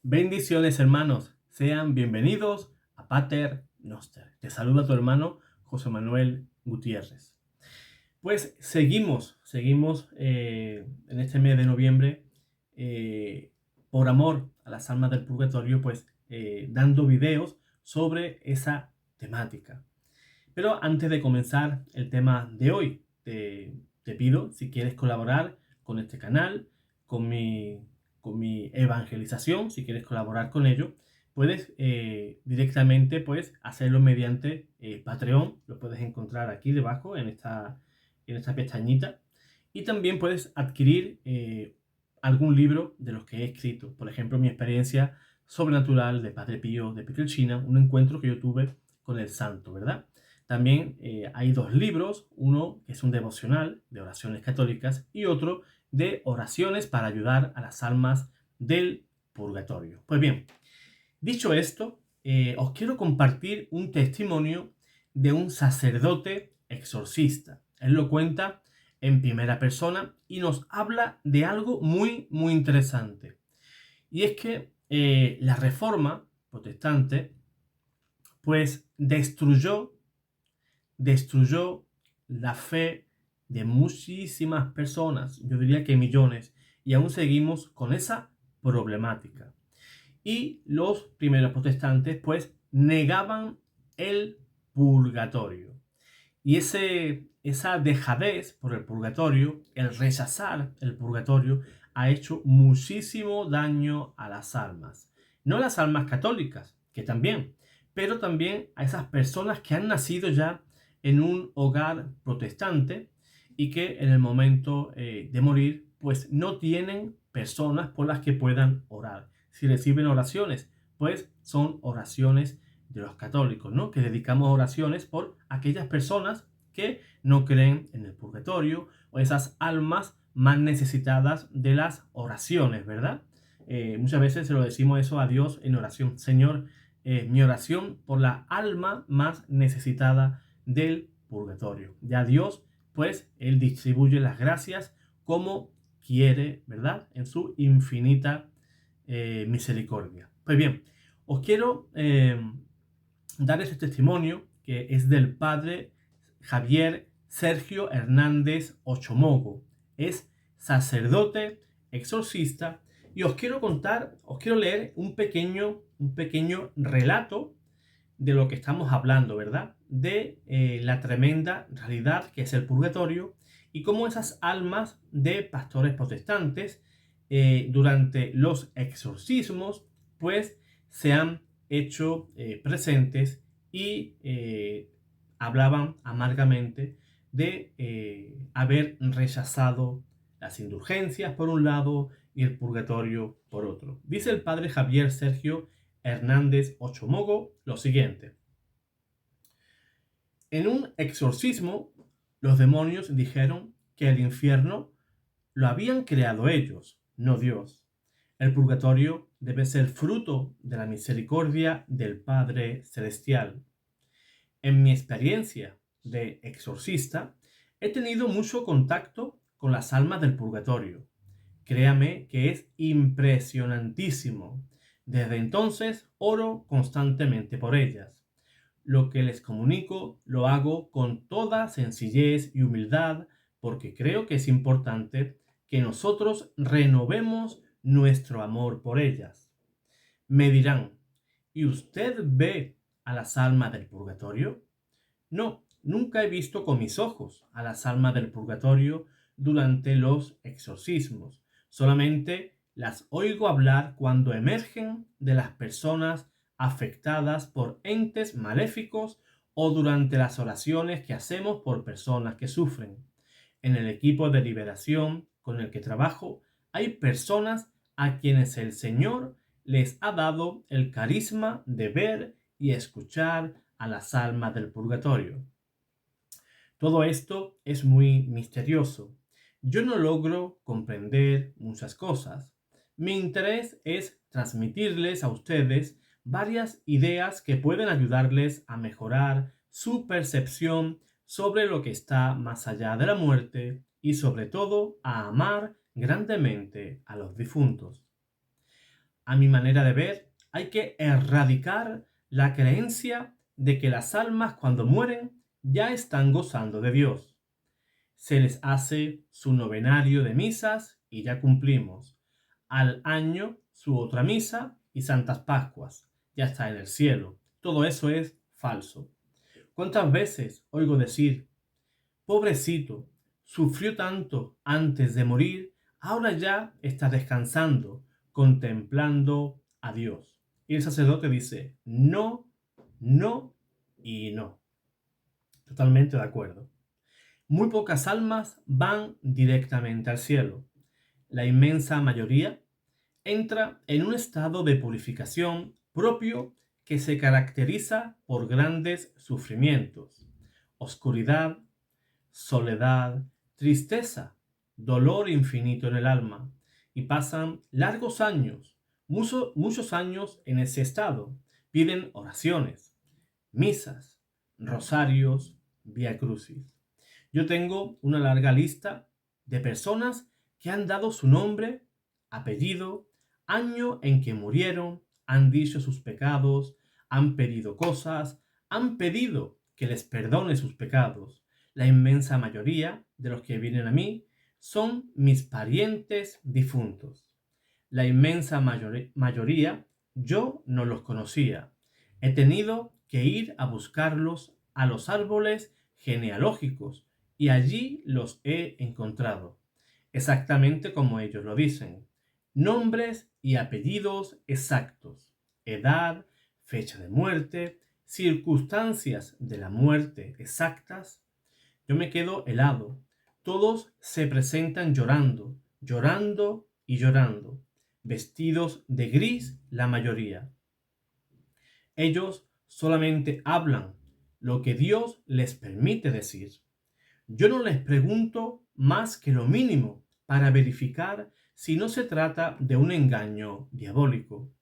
Bendiciones, hermanos. Sean bienvenidos a Pater Noster. Te saluda tu hermano José Manuel Gutiérrez. Pues seguimos en este mes de noviembre, por amor a las almas del purgatorio, pues dando videos sobre esa temática. Pero antes de comenzar el tema de hoy, te pido, si quieres colaborar con este canal, con mi evangelización, si quieres colaborar con ello, puedes directamente pues, hacerlo mediante Patreon. Lo puedes encontrar aquí debajo en esta pestañita. Y también puedes adquirir algún libro de los que he escrito. Por ejemplo, mi experiencia sobrenatural de Padre Pío de Pietrelcina, un encuentro que yo tuve con el santo, ¿verdad? También hay dos libros, uno que es un devocional de oraciones católicas y otro de oraciones para ayudar a las almas del purgatorio. Pues bien, dicho esto, os quiero compartir un testimonio de un sacerdote exorcista. Él lo cuenta en primera persona y nos habla de algo muy interesante. Y es que la Reforma protestante pues destruyó la fe de muchísimas personas, yo diría que millones, y aún seguimos con esa problemática. Y los primeros protestantes pues negaban el purgatorio. Y esa dejadez por el purgatorio, el rechazar el purgatorio, ha hecho muchísimo daño a las almas. No a las almas católicas, que también, pero también a esas personas que han nacido ya en un hogar protestante y que en el momento de morir, pues no tienen personas por las que puedan orar. Si reciben oraciones, pues son oraciones de los católicos, ¿no? Que dedicamos oraciones por aquellas personas que no creen en el purgatorio o esas almas más necesitadas de las oraciones, ¿verdad? Muchas veces se lo decimos eso a Dios en oración. Señor, mi oración por la alma más necesitada del purgatorio. Ya Dios, pues, Él distribuye las gracias como quiere, ¿verdad? En su infinita misericordia. Pues bien, os quiero dar este testimonio que es del padre Javier Sergio Hernández Ochomogo. Es sacerdote, exorcista, y os quiero leer un pequeño relato de lo que estamos hablando, ¿verdad? De la tremenda realidad que es el purgatorio y cómo esas almas de pastores protestantes durante los exorcismos pues se han hecho presentes y hablaban amargamente de haber rechazado las indulgencias por un lado y el purgatorio por otro. Dice el padre Javier Sergio Hernández Ochomogo lo siguiente: en un exorcismo, los demonios dijeron que el infierno lo habían creado ellos, no Dios. El purgatorio debe ser fruto de la misericordia del Padre Celestial. En mi experiencia de exorcista, he tenido mucho contacto con las almas del purgatorio. Créame que es impresionantísimo. Desde entonces oro constantemente por ellas. Lo que les comunico lo hago con toda sencillez y humildad porque creo que es importante que nosotros renovemos nuestro amor por ellas. Me dirán, ¿y usted ve a las almas del purgatorio? No, nunca he visto con mis ojos a las almas del purgatorio durante los exorcismos. Solamente las oigo hablar cuando emergen de las personas afectadas por entes maléficos o durante las oraciones que hacemos por personas que sufren. En el equipo de liberación con el que trabajo hay personas a quienes el Señor les ha dado el carisma de ver y escuchar a las almas del purgatorio. Todo esto es muy misterioso. Yo no logro comprender muchas cosas. Mi interés es transmitirles a ustedes varias ideas que pueden ayudarles a mejorar su percepción sobre lo que está más allá de la muerte y sobre todo a amar grandemente a los difuntos. A mi manera de ver, hay que erradicar la creencia de que las almas cuando mueren ya están gozando de Dios. Se les hace su novenario de misas y ya cumplimos. Al año su otra misa y Santas Pascuas. Ya está en el cielo. Todo eso es falso. ¿Cuántas veces oigo decir, pobrecito, sufrió tanto antes de morir, ahora ya está descansando, contemplando a Dios? Y el sacerdote dice, no, no y no. Totalmente de acuerdo. Muy pocas almas van directamente al cielo. La inmensa mayoría entra en un estado de purificación propio que se caracteriza por grandes sufrimientos, oscuridad, soledad, tristeza, dolor infinito en el alma, y pasan largos años, muchos años en ese estado. Piden oraciones, misas, rosarios, vía crucis. Yo tengo una larga lista de personas que han dado su nombre, apellido, año en que murieron, han dicho sus pecados, han pedido cosas, han pedido que les perdone sus pecados. La inmensa mayoría de los que vienen a mí son mis parientes difuntos. La inmensa mayoría yo no los conocía. He tenido que ir a buscarlos a los árboles genealógicos y allí los he encontrado, exactamente como ellos lo dicen. Nombres y apellidos exactos, edad, fecha de muerte, circunstancias de la muerte exactas. Yo me quedo helado. Todos se presentan llorando, llorando y llorando, vestidos de gris la mayoría. Ellos solamente hablan lo que Dios les permite decir. Yo no les pregunto más que lo mínimo para verificar si no se trata de un engaño diabólico.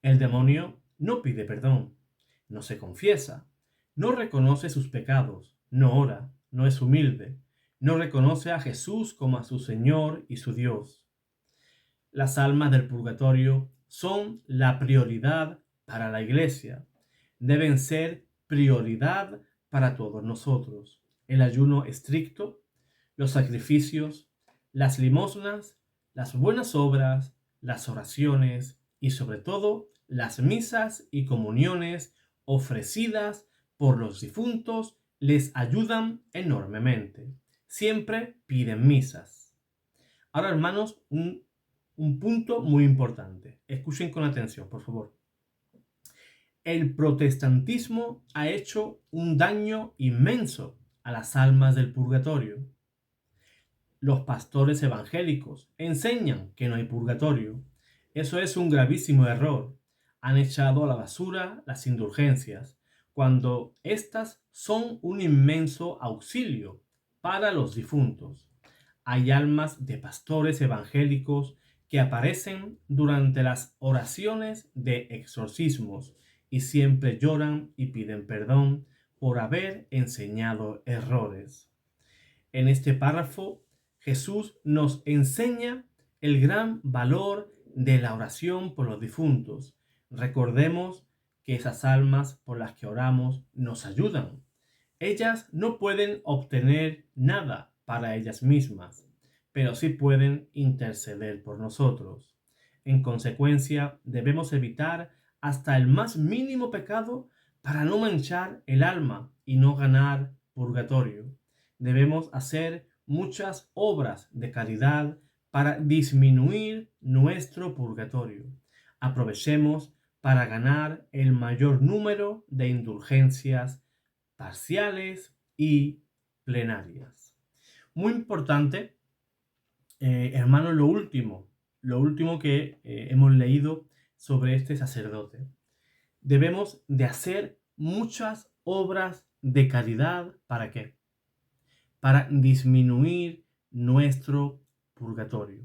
El demonio no pide perdón, no se confiesa, no reconoce sus pecados, no ora, no es humilde, no reconoce a Jesús como a su Señor y su Dios. Las almas del purgatorio son la prioridad para la Iglesia. Deben ser prioridad para todos nosotros. El ayuno estricto, los sacrificios, las limosnas, las buenas obras, las oraciones y sobre todo las misas y comuniones ofrecidas por los difuntos les ayudan enormemente. Siempre piden misas. Ahora, hermanos, un punto muy importante. Escuchen con atención, por favor. El protestantismo ha hecho un daño inmenso a las almas del purgatorio. Los pastores evangélicos enseñan que no hay purgatorio. Eso es un gravísimo error. Han echado a la basura las indulgencias, cuando éstas son un inmenso auxilio para los difuntos. Hay almas de pastores evangélicos que aparecen durante las oraciones de exorcismos y siempre lloran y piden perdón por haber enseñado errores. En este párrafo, Jesús nos enseña el gran valor de la oración por los difuntos. Recordemos que esas almas por las que oramos nos ayudan. Ellas no pueden obtener nada para ellas mismas, pero sí pueden interceder por nosotros. En consecuencia, debemos evitar hasta el más mínimo pecado para no manchar el alma y no ganar purgatorio. Debemos hacer muchas obras de caridad para disminuir nuestro purgatorio. Aprovechemos para ganar el mayor número de indulgencias parciales y plenarias. Muy importante, hermano, lo último que hemos leído sobre este sacerdote. Debemos de hacer muchas obras de caridad. ¿Para qué? Para disminuir nuestro purgatorio.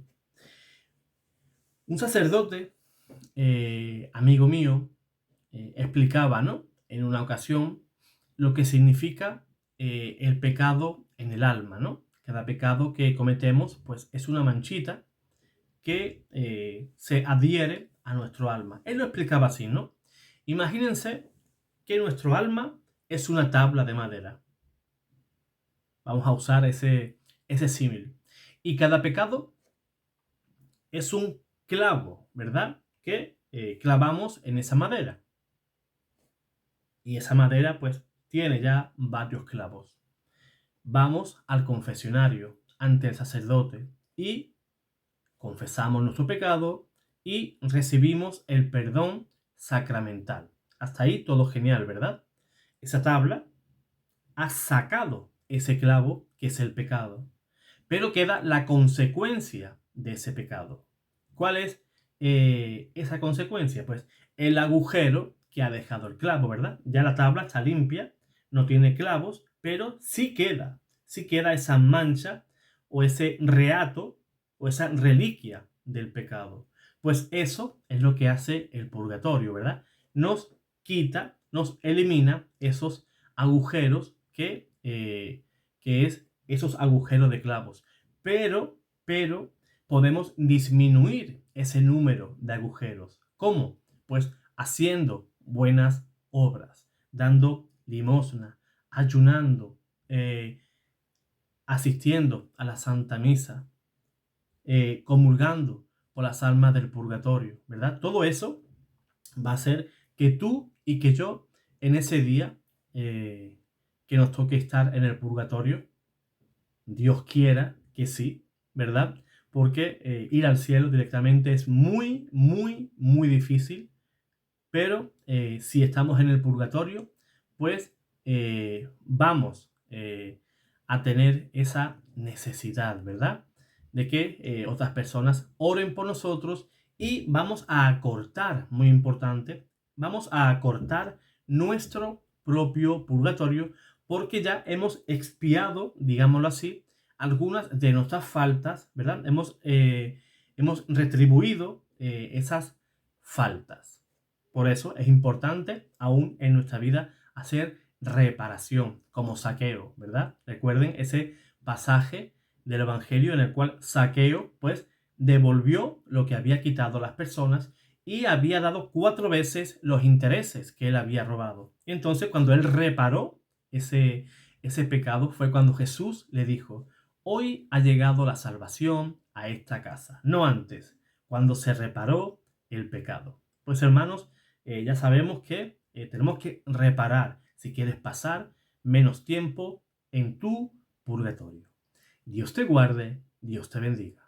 Un sacerdote, amigo mío, explicaba, ¿no?, en una ocasión lo que significa el pecado en el alma, ¿no? Cada pecado que cometemos, pues es una manchita que se adhiere a nuestro alma. Él lo explicaba así, ¿no? Imagínense que nuestro alma es una tabla de madera. Vamos a usar ese símil. Y cada pecado es un clavo, ¿verdad? Que clavamos en esa madera. Y esa madera, pues, tiene ya varios clavos. Vamos al confesionario ante el sacerdote y confesamos nuestro pecado y recibimos el perdón sacramental. Hasta ahí todo genial, ¿verdad? Esa tabla ha sacado ese clavo que es el pecado, pero queda la consecuencia de ese pecado. ¿Cuál es esa consecuencia? Pues el agujero que ha dejado el clavo, ¿verdad? Ya la tabla está limpia, no tiene clavos, pero sí queda esa mancha o ese reato o esa reliquia del pecado. Pues eso es lo que hace el purgatorio, ¿verdad? Nos quita, nos elimina esos agujeros que es esos agujeros de clavos. Pero podemos disminuir ese número de agujeros. ¿Cómo? Pues haciendo buenas obras, dando limosna, ayunando, asistiendo a la Santa Misa, comulgando por las almas del purgatorio, ¿verdad? Todo eso va a hacer que tú y que yo en ese día que nos toque estar en el purgatorio, Dios quiera que sí, ¿verdad? Porque ir al cielo directamente es muy, muy, muy difícil, pero si estamos en el purgatorio, pues vamos a tener esa necesidad, ¿verdad? De que otras personas oren por nosotros y vamos a acortar, muy importante, vamos a acortar nuestro propio purgatorio porque ya hemos expiado, digámoslo así, algunas de nuestras faltas, ¿verdad? Hemos retribuido esas faltas. Por eso es importante aún en nuestra vida hacer reparación, como Zaqueo, ¿verdad? Recuerden ese pasaje del Evangelio en el cual Zaqueo, pues, devolvió lo que había quitado a las personas y había dado 4 veces los intereses que él había robado. Y entonces, cuando él reparó ese pecado, fue cuando Jesús le dijo: hoy ha llegado la salvación a esta casa, no antes, cuando se reparó el pecado. Pues hermanos, ya sabemos que tenemos que reparar si quieres pasar menos tiempo en tu purgatorio. Dios te guarde, Dios te bendiga.